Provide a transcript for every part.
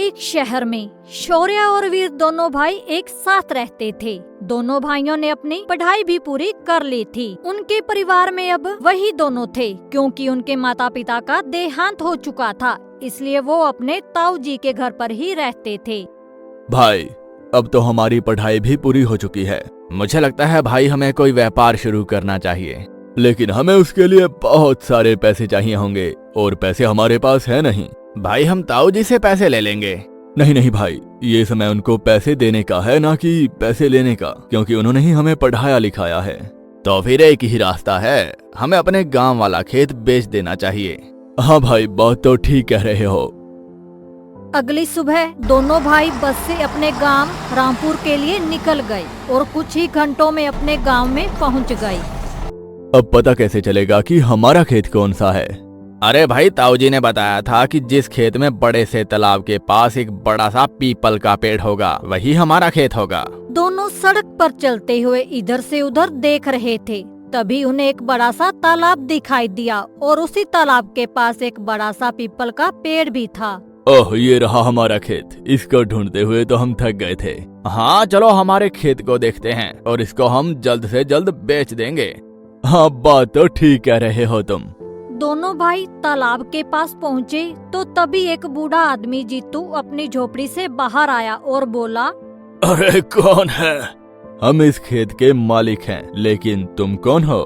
एक शहर में शौर्य और वीर दोनों भाई एक साथ रहते थे। दोनों भाइयों ने अपनी पढ़ाई भी पूरी कर ली थी। उनके परिवार में अब वही दोनों थे, क्योंकि उनके माता पिता का देहांत हो चुका था, इसलिए वो अपने ताऊ जी के घर पर ही रहते थे। भाई, अब तो हमारी पढ़ाई भी पूरी हो चुकी है। मुझे लगता है भाई हमें कोई व्यापार शुरू करना चाहिए, लेकिन हमें उसके लिए बहुत सारे पैसे चाहिए होंगे और पैसे हमारे पास है नहीं। भाई हम ताऊ जी से पैसे ले लेंगे। नहीं नहीं भाई, ये समय उनको पैसे देने का है, ना कि पैसे लेने का, क्योंकि उन्होंने ही हमें पढ़ाया लिखाया है। तो फिर एक ही रास्ता है, हमें अपने गांव वाला खेत बेच देना चाहिए। हाँ भाई, बात तो ठीक कह रहे हो। अगली सुबह दोनों भाई बस से अपने गांव रामपुर के लिए निकल गए और कुछ ही घंटों में अपने गांव में पहुंच गए। अब पता कैसे चलेगा कि हमारा खेत कौन सा है? अरे भाई, ताऊ जी ने बताया था कि जिस खेत में बड़े से तालाब के पास एक बड़ा सा पीपल का पेड़ होगा, वही हमारा खेत होगा। दोनों सड़क पर चलते हुए इधर से उधर देख रहे थे, तभी उन्हें एक बड़ा सा तालाब दिखाई दिया और उसी तालाब के पास एक बड़ा सा पीपल का पेड़ भी था। ओह, ये रहा हमारा खेत। इसको ढूंढते हुए तो हम थक गए थे। हाँ चलो हमारे खेत को देखते हैं और इसको हम जल्द से जल्द बेच देंगे। हाँ, बात तो ठीक कह रहे हो तुम। दोनों भाई तालाब के पास पहुँचे तो तभी एक बूढ़ा आदमी जीतू अपनी झोपड़ी से बाहर आया और बोला, अरे कौन है? हम इस खेत के मालिक हैं, लेकिन तुम कौन हो?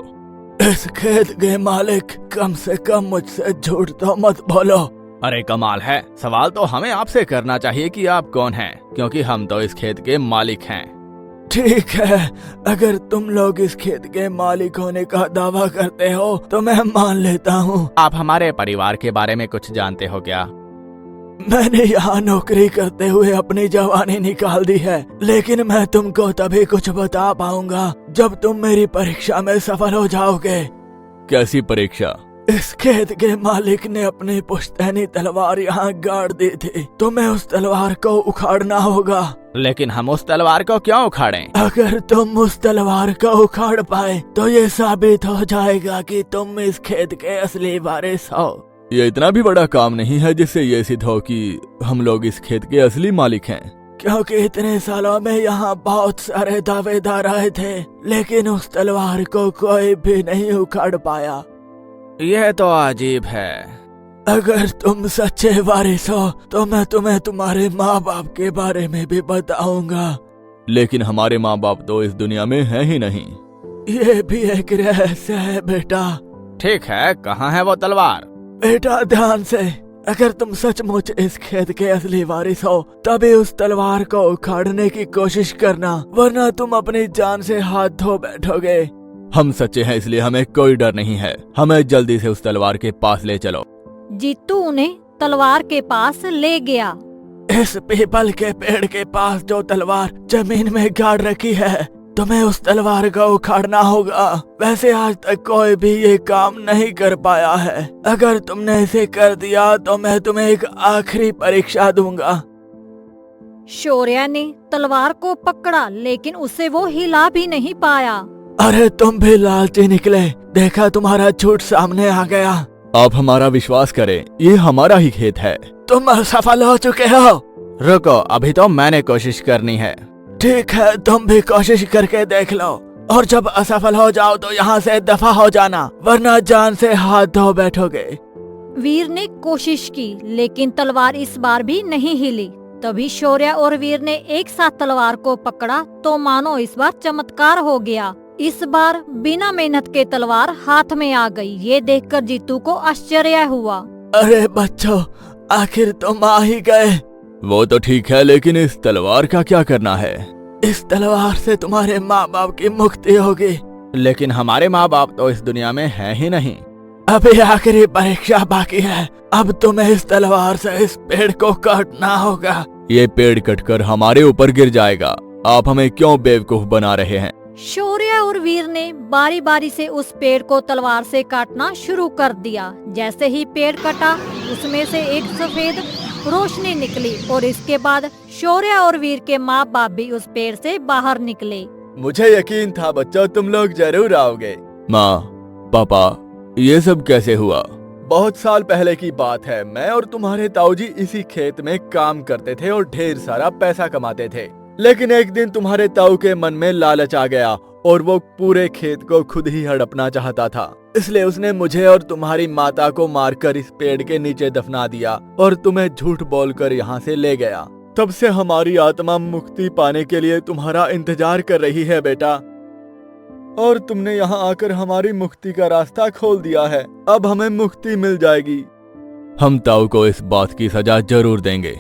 इस खेत के मालिक, कम से कम मुझसे झूठ तो मत बोलो। अरे कमाल है, सवाल तो हमें आपसे करना चाहिए कि आप कौन हैं, क्योंकि हम तो इस खेत के मालिक हैं। ठीक है, अगर तुम लोग इस खेत के मालिक होने का दावा करते हो तो मैं मान लेता हूँ। आप हमारे परिवार के बारे में कुछ जानते हो क्या? मैंने यहाँ नौकरी करते हुए अपनी जवानी निकाल दी है, लेकिन मैं तुमको तभी कुछ बता पाऊंगा जब तुम मेरी परीक्षा में सफल हो जाओगे। कैसी परीक्षा? इस खेत के मालिक ने अपनी पुश्तैनी तलवार यहाँ गाड़ दी थी, तुम्हें उस तलवार को उखाड़ना होगा। लेकिन हम उस तलवार को क्यों उखाड़ें? अगर तुम उस तलवार को उखाड़ पाए तो ये साबित हो जाएगा कि तुम इस खेत के असली वारिस हो। ये इतना भी बड़ा काम नहीं है जिससे ये सिद्ध हो कि हम लोग इस खेत के असली मालिक हैं, क्योंकि इतने सालों में यहाँ बहुत सारे दावेदार आए थे, लेकिन उस तलवार को कोई भी नहीं उखाड़ पाया। यह तो अजीब है। अगर तुम सच्चे वारिस हो तो मैं तुम्हें तुम्हारे माँ बाप के बारे में भी बताऊंगा, लेकिन हमारे माँ बाप तो इस दुनिया में हैं ही नहीं। ये भी एक रहस्य है बेटा। ठीक है, कहाँ है वो तलवार? बेटा ध्यान से, अगर तुम सचमुच इस खेत के असली वारिस हो तभी उस तलवार को उखाड़ने की कोशिश करना, वरना तुम अपनी जान से हाथ धो बैठोगे। हम सच्चे हैं, इसलिए हमें कोई डर नहीं है। हमें जल्दी से उस तलवार के पास ले चलो। जीतू उन्हें तलवार के पास ले गया। इस पीपल के पेड़ के पास जो तलवार जमीन में गाड़ रखी है, तुम्हें उस तलवार को उखाड़ना होगा। वैसे आज तक कोई भी ये काम नहीं कर पाया है। अगर तुमने इसे कर दिया तो मैं तुम्हें एक आखिरी परीक्षा दूंगा। शौर्य ने तलवार को पकड़ा, लेकिन उसे वो हिला भी नहीं पाया। अरे तुम भी लालची निकले, देखा तुम्हारा झूठ सामने आ गया। आप हमारा विश्वास करें, ये हमारा ही खेत है। तुम असफल हो चुके हो। रुको, अभी तो मैंने कोशिश करनी है। ठीक है, तुम भी कोशिश करके देख लो, और जब असफल हो जाओ तो यहाँ से दफा हो जाना, वरना जान से हाथ धो बैठोगे। वीर ने कोशिश की, लेकिन तलवार इस बार भी नहीं हिली। तभी शौर्य और वीर ने एक साथ तलवार को पकड़ा तो मानो इस बार चमत्कार हो गया। इस बार बिना मेहनत के तलवार हाथ में आ गई। ये देखकर जीतू को आश्चर्य हुआ। अरे बच्चों, आखिर तुम आ ही गए। वो तो ठीक है, लेकिन इस तलवार का क्या करना है? इस तलवार से तुम्हारे माँ बाप की मुक्ति होगी। लेकिन हमारे माँ बाप तो इस दुनिया में है ही नहीं। अभी आखिरी परीक्षा बाकी है। अब तुम्हें इस तलवार से इस पेड़ को काटना होगा। ये पेड़ कटकर हमारे ऊपर गिर जाएगा। आप हमें क्यों बेवकूफ बना रहे हैं? शौर्य और वीर ने बारी बारी से उस पेड़ को तलवार से काटना शुरू कर दिया। जैसे ही पेड़ कटा, उसमें से एक सफेद रोशनी निकली और इसके बाद शौर्य और वीर के माँ बाप भी उस पेड़ से बाहर निकले। मुझे यकीन था बच्चों, तुम लोग जरूर आओगे। माँ, पापा, ये सब कैसे हुआ? बहुत साल पहले की बात है। मैं और तुम्हारे ताऊजी इसी खेत में काम करते थे और ढेर सारा पैसा कमाते थे। लेकिन एक दिन तुम्हारे ताऊ के मन में लालच आ गया और वो पूरे खेत को खुद ही हड़पना चाहता था। इसलिए उसने मुझे और तुम्हारी माता को मारकर इस पेड़ के नीचे दफना दिया और तुम्हें झूठ बोलकर यहाँ से ले गया। तब से हमारी आत्मा मुक्ति पाने के लिए तुम्हारा इंतजार कर रही है बेटा, और तुमने यहाँ आकर हमारी मुक्ति का रास्ता खोल दिया है। अब हमें मुक्ति मिल जाएगी। हम ताऊ को इस बात की सजा जरूर देंगे।